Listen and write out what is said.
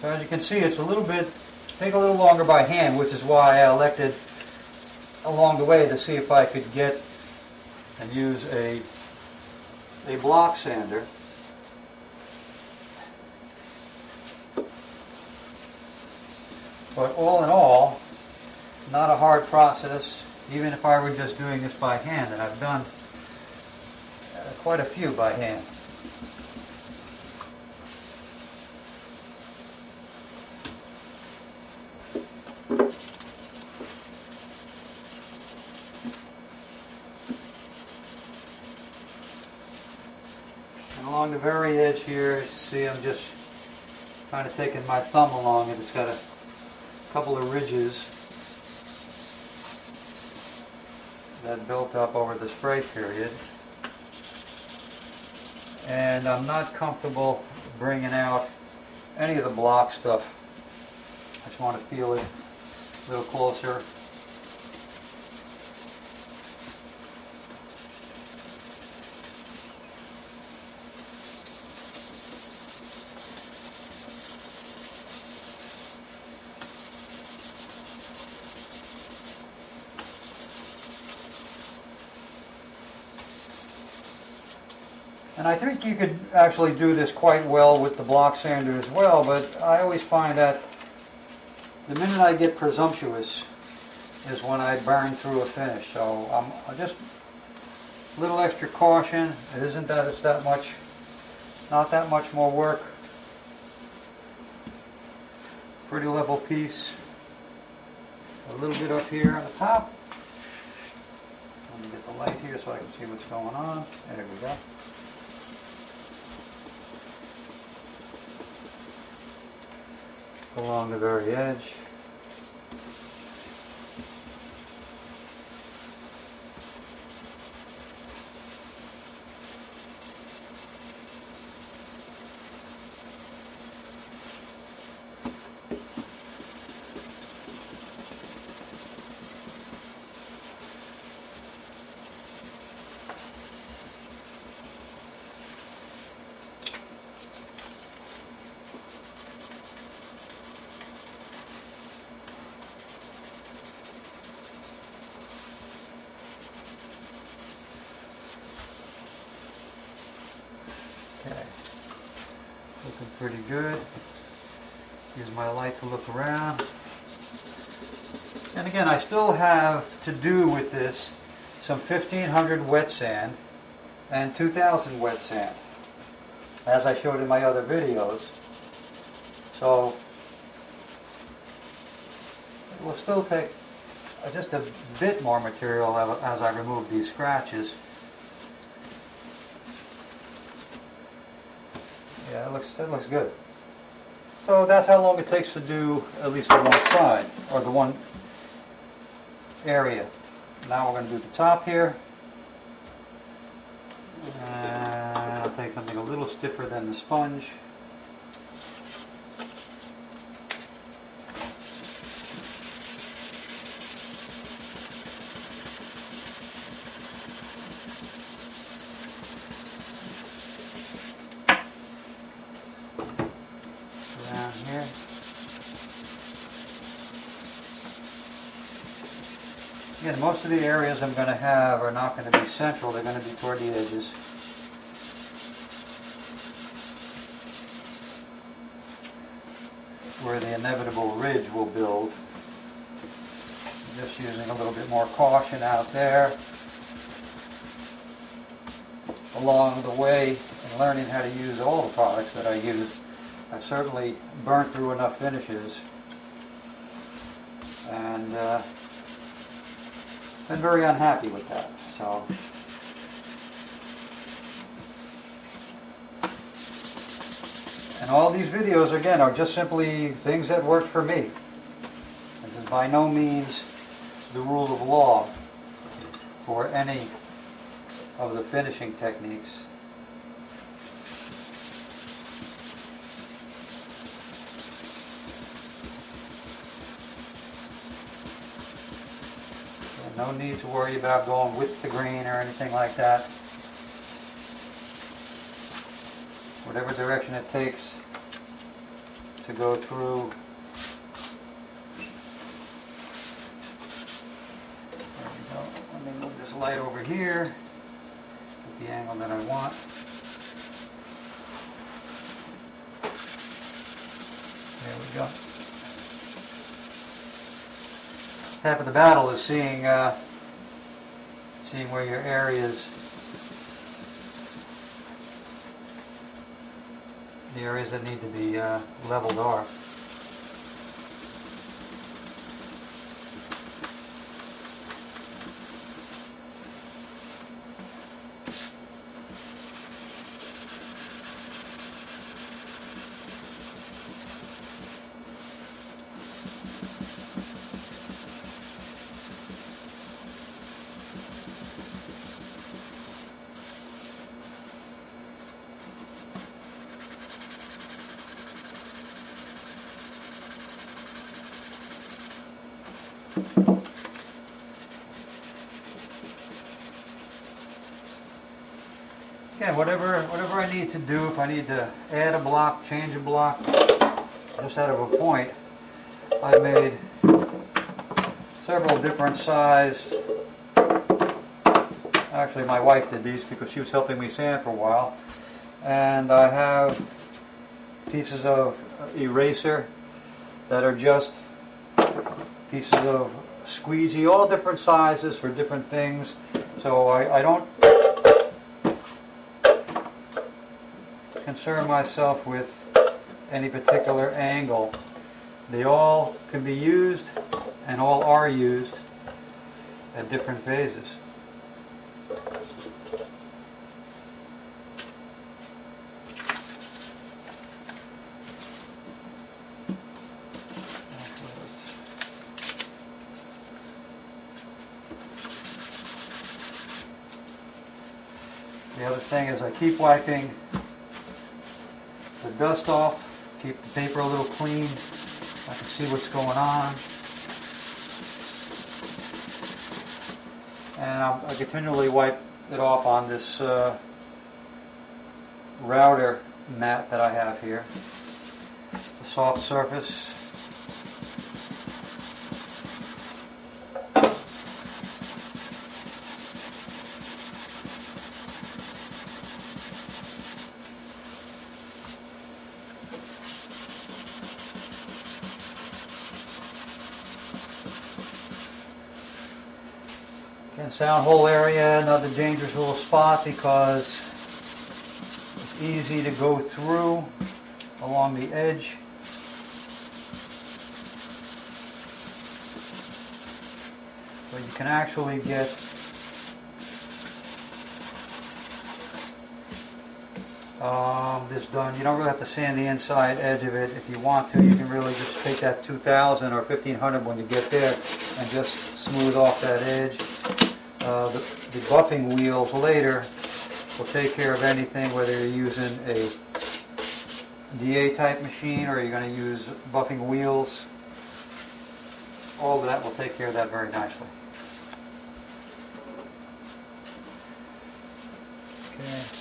So as you can see, it's a little bit, take a little longer by hand, which is why I elected along the way to see if I could get and use a block sander. But all in all, not a hard process, even if I were just doing this by hand, and I've done quite a few by hand. And along the very edge here, you see I'm just kind of taking my thumb along it. It's got a couple of ridges that built up over the spray period. And I'm not comfortable bringing out any of the block stuff. I just want to feel it a little closer. And I think you could actually do this quite well with the block sander as well, but I always find that the minute I get presumptuous is when I burn through a finish. So I'm just a little extra caution. It isn't that it's that much, not that much more work. Pretty level piece. A little bit up here on the top. Let me get the light here so I can see what's going on. There we go. Along the very edge. Okay, looking pretty good. Use my light to look around. And again, I still have to do with this some 1500 wet sand and 2000 wet sand, as I showed in my other videos. So it will still take just a bit more material as I remove these scratches. Yeah, that looks good. So that's how long it takes to do at least the one side, or the one area. Now we're going to do the top here. And I'll take something a little stiffer than the sponge. Here. Again, most of the areas I'm going to have are not going to be central, they're going to be toward the edges. Where the inevitable ridge will build. Just using a little bit more caution out there. Along the way, in learning how to use all the products that I use, I certainly burnt through enough finishes, and been very unhappy with that. So and all these videos again are just simply things that worked for me. This is by no means the rule of law for any of the finishing techniques. No need to worry about going with the grain or anything like that. Whatever direction it takes to go through. There we go. Let me move this light over here, get the angle that I want. There we go. Half of the battle is seeing where your areas, the areas that need to be leveled are. Yeah, whatever I need to do, if I need to add a block, change a block, just out of a point, I've made several different size. Actually, my wife did these because she was helping me sand for a while. And I have pieces of eraser that are just pieces of squeegee, all different sizes for different things. So I don't concern myself with any particular angle. They all can be used, and all are used at different phases. The other thing is I keep wiping the dust off, keep the paper a little clean. I can see what's going on. And I continually wipe it off on this router mat that I have here. It's a soft surface. Again, sound hole area, another dangerous little spot because it's easy to go through along the edge. So you can actually get this done. You don't really have to sand the inside edge of it. If you want to, you can really just take that 2000 or 1500 when you get there and just smooth off that edge. The buffing wheels later will take care of anything, whether you're using a DA type machine or you're going to use buffing wheels. All of that will take care of that very nicely. Okay.